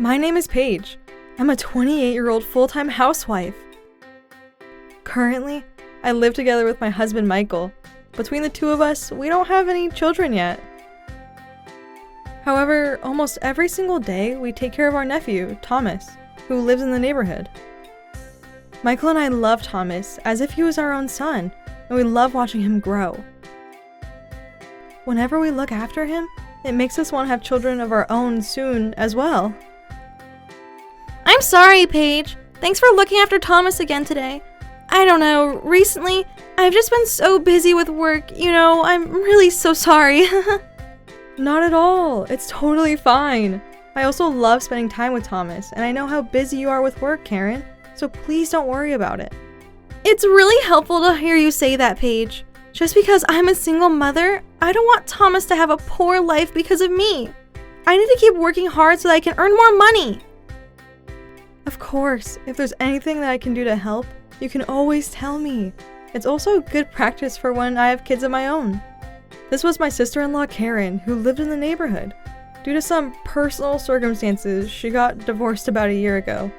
My name is Paige. I'm a 28-year-old full-time housewife. Currently, I live together with my husband Michael. Between the two of us, we don't have any children yet. However, almost every single day, we take care of our nephew, Thomas, who lives in the neighborhood. Michael and I love Thomas as if he was our own son, and we love watching him grow. Whenever we look after him, it makes us want to have children of our own soon as well. I'm sorry, Paige. Thanks for looking after Thomas again today. I don't know, recently, I've just been so busy with work, I'm really so sorry. Not at all. It's totally fine. I also love spending time with Thomas, and I know how busy you are with work, Karen, so please don't worry about it. It's really helpful to hear you say that, Paige. Just because I'm a single mother, I don't want Thomas to have a poor life because of me. I need to keep working hard so that I can earn more money. Of course, if there's anything that I can do to help, you can always tell me. It's also good practice for when I have kids of my own. This was my sister-in-law Karen, who lived in the neighborhood. Due to some personal circumstances, she got divorced about a year ago.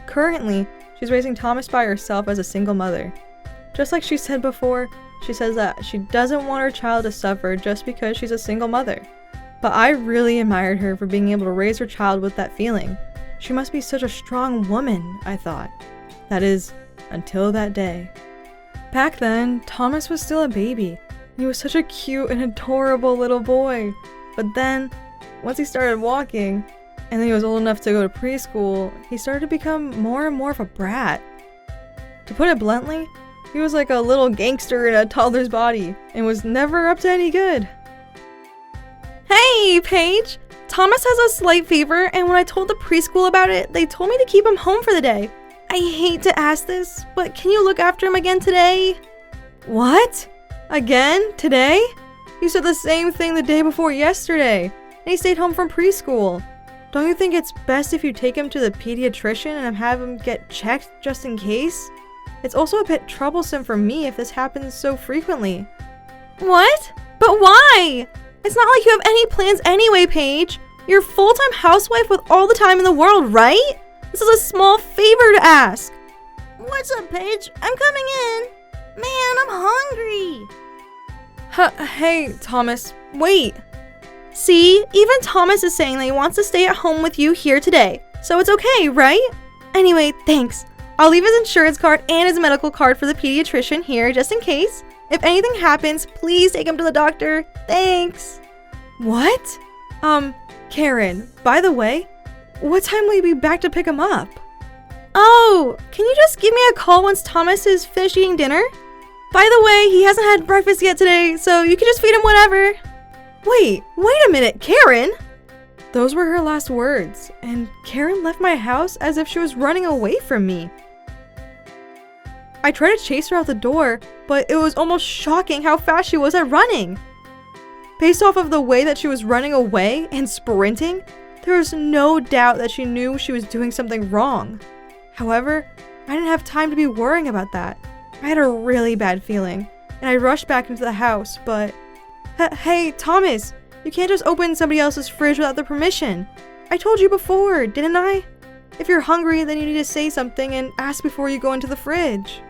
Currently, she's raising Thomas by herself as a single mother. Just like she said before, she says that she doesn't want her child to suffer just because she's a single mother. But I really admired her for being able to raise her child with that feeling. She must be such a strong woman, I thought. That is, until that day. Back then, Thomas was still a baby, and he was such a cute and adorable little boy. But then, once he started walking, and then he was old enough to go to preschool, he started to become more and more of a brat. To put it bluntly, he was like a little gangster in a toddler's body, and was never up to any good. Hey, Paige! Thomas has a slight fever, and when I told the preschool about it, they told me to keep him home for the day. I hate to ask this, but can you look after him again today? What? Again? Today? You said the same thing the day before yesterday, and he stayed home from preschool. Don't you think it's best if you take him to the pediatrician and have him get checked just in case? It's also a bit troublesome for me if this happens so frequently. What? But why? It's not like you have any plans anyway, Paige. You're a full-time housewife with all the time in the world, right? This is a small favor to ask. What's up, Paige? I'm coming in. Man, I'm hungry. Hey, Thomas, wait. See, even Thomas is saying that he wants to stay at home with you here today. So it's okay, right? Anyway, thanks. I'll leave his insurance card and his medical card for the pediatrician here just in case. If anything happens, please take him to the doctor. Thanks. What? Karen, by the way, what time will you be back to pick him up? Oh, can you just give me a call once Thomas is finished eating dinner? By the way, he hasn't had breakfast yet today, so you can just feed him whatever. Wait a minute, Karen! Those were her last words, and Karen left my house as if she was running away from me. I tried to chase her out the door, but it was almost shocking how fast she was at running. Based off of the way that she was running away and sprinting, there was no doubt that she knew she was doing something wrong. However, I didn't have time to be worrying about that. I had a really bad feeling, and I rushed back into the house, but... Hey, Thomas, you can't just open somebody else's fridge without their permission. I told you before, didn't I? If you're hungry, then you need to say something and ask before you go into the fridge.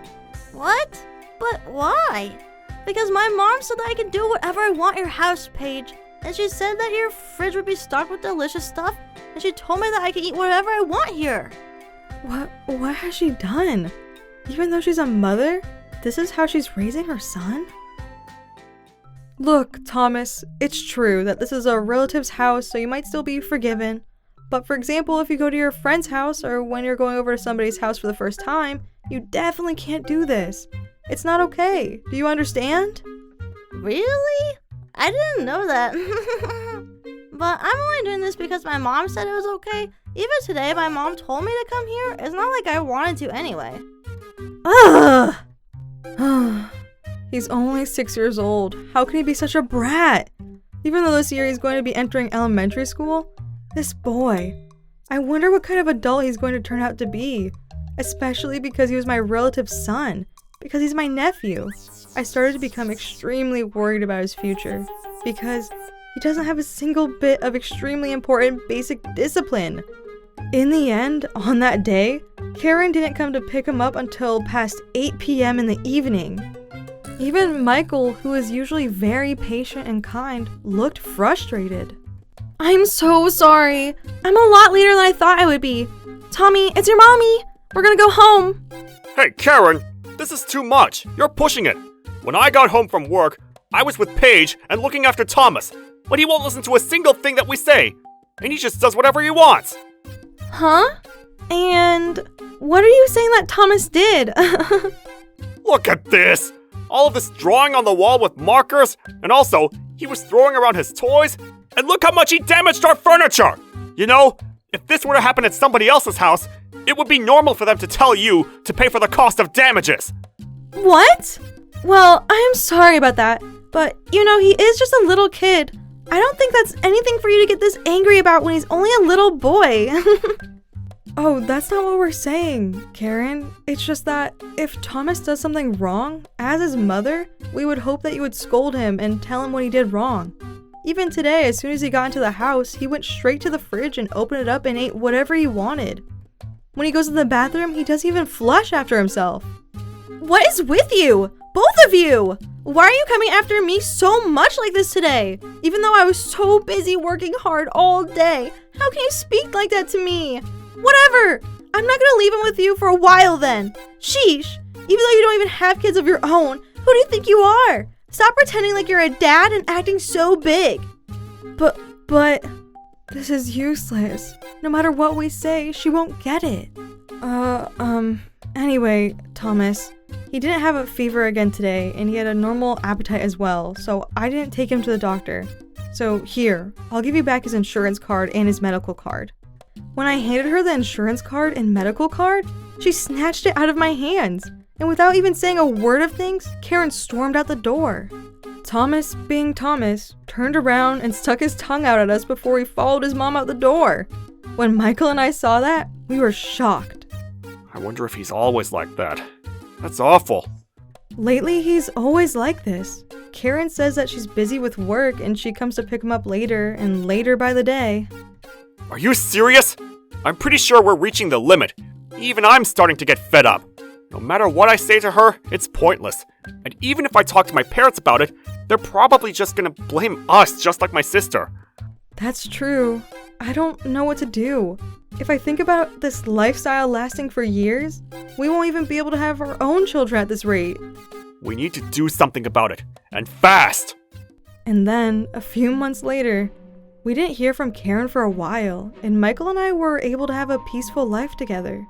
What? But why? Because my mom said that I can do whatever I want at your house, Paige. And she said that your fridge would be stocked with delicious stuff. And she told me that I can eat whatever I want here. What has she done? Even though she's a mother, this is how she's raising her son? Look, Thomas, it's true that this is a relative's house, so you might still be forgiven. But for example, if you go to your friend's house or when you're going over to somebody's house for the first time, you definitely can't do this. It's not okay. Do you understand? Really? I didn't know that. But I'm only doing this because my mom said it was okay. Even today, my mom told me to come here. It's not like I wanted to anyway. Ugh! He's only 6 years old. How can he be such a brat? Even though this year he's going to be entering elementary school, this boy. I wonder what kind of adult he's going to turn out to be. Especially because he was my relative's son. Because he's my nephew. I started to become extremely worried about his future. Because he doesn't have a single bit of extremely important basic discipline. In the end, on that day, Karen didn't come to pick him up until past 8 p.m. in the evening. Even Michael, who is usually very patient and kind, looked frustrated. I'm so sorry. I'm a lot later than I thought I would be. Tommy, it's your mommy. We're gonna go home. Hey, Karen, this is too much. You're pushing it. When I got home from work, I was with Paige and looking after Thomas, but he won't listen to a single thing that we say, and he just does whatever he wants. Huh? And what are you saying that Thomas did? Look at this! All of this drawing on the wall with markers, and also, he was throwing around his toys, and look how much he damaged our furniture! You know, if this were to happen at somebody else's house, it would be normal for them to tell you to pay for the cost of damages. What? Well, I am sorry about that, but you know, he is just a little kid. I don't think that's anything for you to get this angry about when he's only a little boy. Oh, that's not what we're saying, Karen. It's just that if Thomas does something wrong, as his mother, we would hope that you would scold him and tell him what he did wrong. Even today, as soon as he got into the house, he went straight to the fridge and opened it up and ate whatever he wanted. When he goes to the bathroom, he doesn't even flush after himself. What is with you? Both of you! Why are you coming after me so much like this today? Even though I was so busy working hard all day, how can you speak like that to me? Whatever! I'm not gonna leave him with you for a while then. Sheesh! Even though you don't even have kids of your own, who do you think you are? Stop pretending like you're a dad and acting so big. But this is useless. No matter what we say, she won't get it. Anyway, Thomas, he didn't have a fever again today, and he had a normal appetite as well, so I didn't take him to the doctor. So here, I'll give you back his insurance card and his medical card. When I handed her the insurance card and medical card, she snatched it out of my hands, and without even saying a word of things, Karen stormed out the door. Thomas, being Thomas, turned around and stuck his tongue out at us before he followed his mom out the door. When Michael and I saw that, we were shocked. I wonder if he's always like that. That's awful. Lately, he's always like this. Karen says that she's busy with work and she comes to pick him up later and later by the day. Are you serious? I'm pretty sure we're reaching the limit. Even I'm starting to get fed up. No matter what I say to her, it's pointless. And even if I talk to my parents about it, they're probably just gonna blame us just like my sister. That's true. I don't know what to do. If I think about this lifestyle lasting for years, we won't even be able to have our own children at this rate. We need to do something about it, and fast! And then, a few months later, we didn't hear from Karen for a while, and Michael and I were able to have a peaceful life together.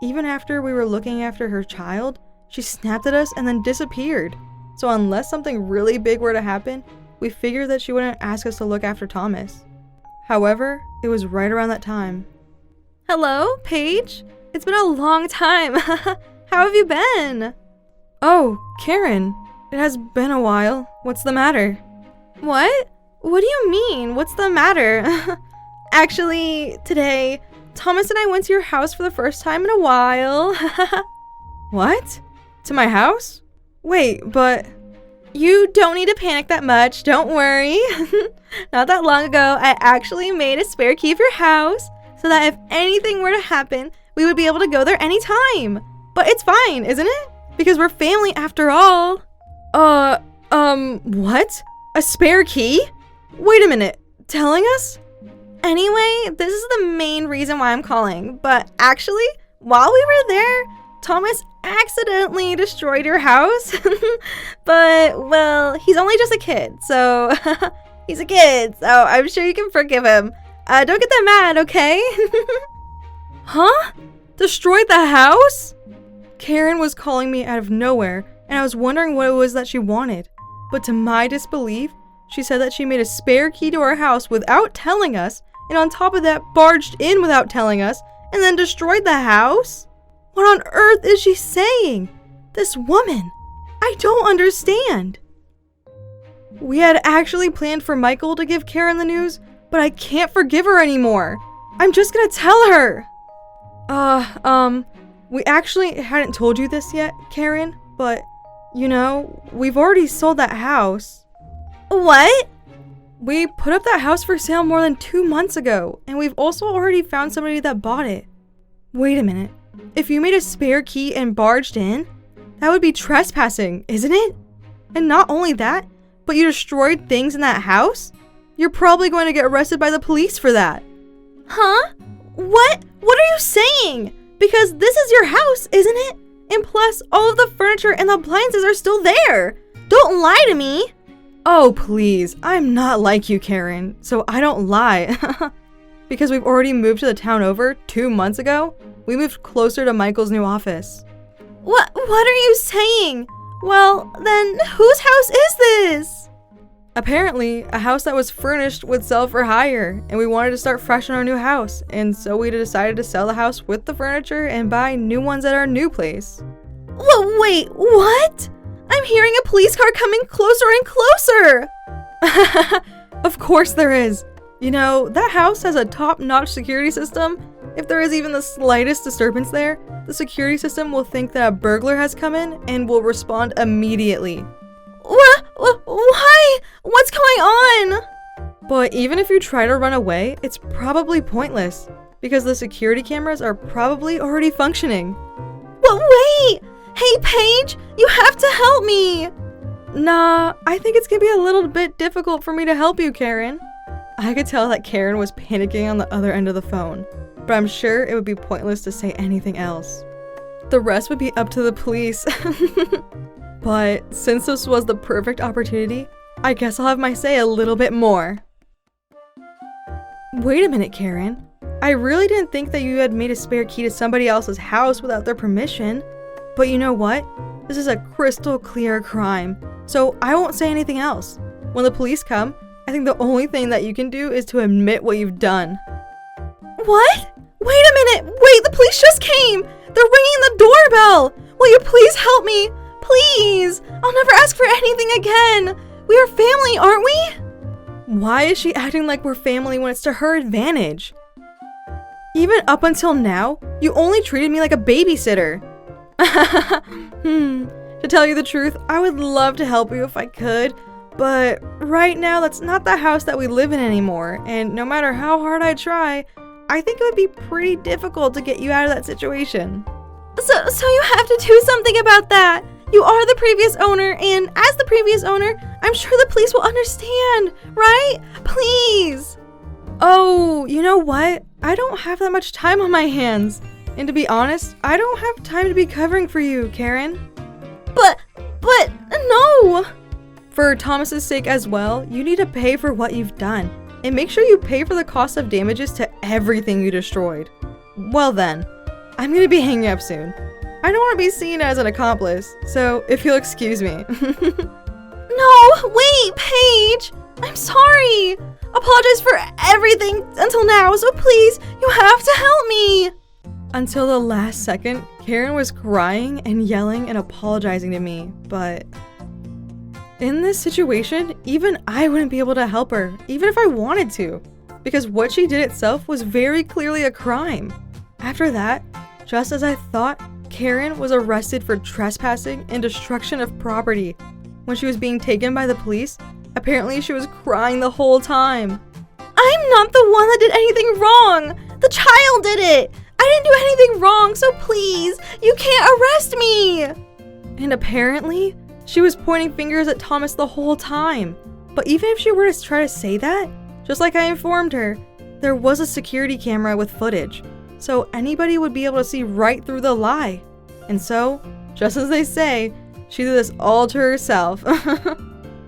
Even after we were looking after her child, she snapped at us and then disappeared. So unless something really big were to happen, we figured that she wouldn't ask us to look after Thomas. However, it was right around that time. Hello, Paige? It's been a long time. How have you been? Oh, Karen. It has been a while. What's the matter? What? What do you mean? What's the matter? Actually, today, Thomas and I went to your house for the first time in a while. What? To my house? Wait, but... You don't need to panic that much, don't worry. Not that long ago, I actually made a spare key of your house so that if anything were to happen, we would be able to go there anytime. But it's fine, isn't it? Because we're family after all. What? A spare key? Wait a minute, telling us? Anyway, this is the main reason why I'm calling, but actually, while we were there, Thomas accidentally destroyed your house. But, well, he's only just a kid, so he's a kid, so I'm sure you can forgive him. Don't get that mad, okay? Huh? Destroyed the house? Karen was calling me out of nowhere, and I was wondering what it was that she wanted. But to my disbelief, she said that she made a spare key to our house without telling us, and on top of that, barged in without telling us, and then destroyed the house? What on earth is she saying? This woman. I don't understand. We had actually planned for Michael to give Karen the news, but I can't forgive her anymore. I'm just gonna tell her. We actually hadn't told you this yet, Karen, but, you know, we've already sold that house. What? We put up that house for sale more than 2 months ago, and we've also already found somebody that bought it. Wait a minute. If you made a spare key and barged in, that would be trespassing, isn't it? And not only that, but you destroyed things in that house? You're probably going to get arrested by the police for that. Huh? What? What are you saying? Because this is your house, isn't it? And plus, all of the furniture and the appliances are still there. Don't lie to me. Oh, please. I'm not like you, Karen, so I don't lie. Because we've already moved to the town over 2 months ago, we moved closer to Michael's new office. What are you saying? Well, then whose house is this? Apparently, a house that was furnished would sell for higher, and we wanted to start fresh in our new house, and so we decided to sell the house with the furniture and buy new ones at our new place. Wait, what? I'm hearing a police car coming closer and closer! Of course there is. You know, that house has a top-notch security system. If there is even the slightest disturbance there, the security system will think that a burglar has come in and will respond immediately. Why? What's going on? But even if you try to run away, it's probably pointless, because the security cameras are probably already functioning. But wait! Hey, Paige, you have to help me! Nah, I think it's gonna be a little bit difficult for me to help you, Karen. I could tell that Karen was panicking on the other end of the phone, but I'm sure it would be pointless to say anything else. The rest would be up to the police. But since this was the perfect opportunity, I guess I'll have my say a little bit more. Wait a minute, Karen. I really didn't think that you had made a spare key to somebody else's house without their permission. But you know what? This is a crystal clear crime, so I won't say anything else. When the police come, I think the only thing that you can do is to admit what you've done. What? Wait a minute! Wait, the police just came! They're ringing the doorbell! Will you please help me? Please! I'll never ask for anything again! We are family, aren't we? Why is she acting like we're family when it's to her advantage? Even up until now, you only treated me like a babysitter. To tell you the truth, I would love to help you if I could, but right now that's not the house that we live in anymore, and no matter how hard I try, I think it would be pretty difficult to get you out of that situation. So you have to do something about that! You are the previous owner, and as the previous owner, I'm sure the police will understand, right? Please! Oh, you know what? I don't have that much time on my hands. And to be honest, I don't have time to be covering for you, Karen. But, no! For Thomas's sake as well, you need to pay for what you've done. And make sure you pay for the cost of damages to everything you destroyed. Well then, I'm gonna be hanging up soon. I don't want to be seen as an accomplice, so if you'll excuse me. No, wait, Paige! I'm sorry! Apologize for everything until now, so please, you have to help me! Until the last second, Karen was crying and yelling and apologizing to me, but in this situation, even I wouldn't be able to help her, even if I wanted to, because what she did itself was very clearly a crime. After that, just as I thought, Karen was arrested for trespassing and destruction of property. When she was being taken by the police, apparently she was crying the whole time. I'm not the one that did anything wrong! The child did it! I didn't do anything wrong, so please, you can't arrest me! And apparently, she was pointing fingers at Thomas the whole time. But even if she were to try to say that, just like I informed her, there was a security camera with footage, so anybody would be able to see right through the lie. And so, just as they say, she did this all to herself.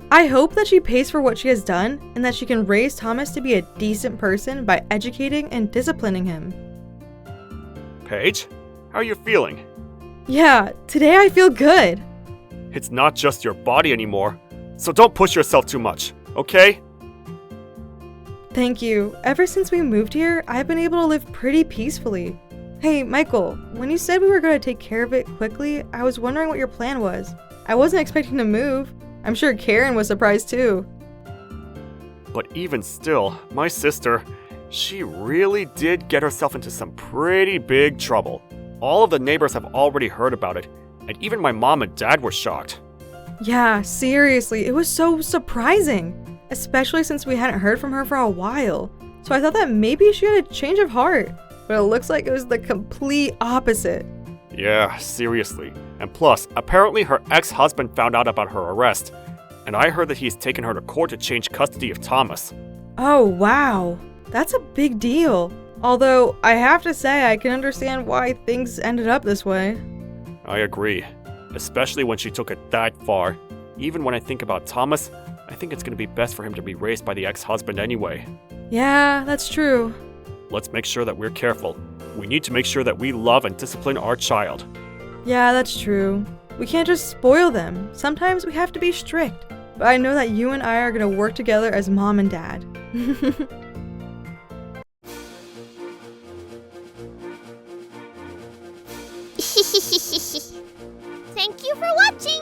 I hope that she pays for what she has done, and that she can raise Thomas to be a decent person by educating and disciplining him. Paige, how are you feeling? Yeah, today I feel good. It's not just your body anymore, so don't push yourself too much, okay? Thank you. Ever since we moved here, I've been able to live pretty peacefully. Hey, Michael, when you said we were going to take care of it quickly, I was wondering what your plan was. I wasn't expecting to move. I'm sure Karen was surprised too. But even still, my sister, she really did get herself into some pretty big trouble. All of the neighbors have already heard about it, and even my mom and dad were shocked. Yeah, seriously, it was so surprising. especially since we hadn't heard from her for a while. So I thought that maybe she had a change of heart, but it looks like it was the complete opposite. Yeah, seriously. And plus, apparently her ex-husband found out about her arrest, and I heard that he's taken her to court to change custody of Thomas. Oh, wow. That's a big deal. Although, I have to say I can understand why things ended up this way. I agree, especially when she took it that far. Even when I think about Thomas, I think it's gonna be best for him to be raised by the ex-husband anyway. Yeah, that's true. Let's make sure that we're careful. We need to make sure that we love and discipline our child. Yeah, that's true. We can't just spoil them. Sometimes we have to be strict. But I know that you and I are gonna work together as mom and dad. Thank you for watching!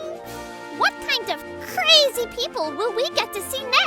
What kind of crazy people will we get to see next?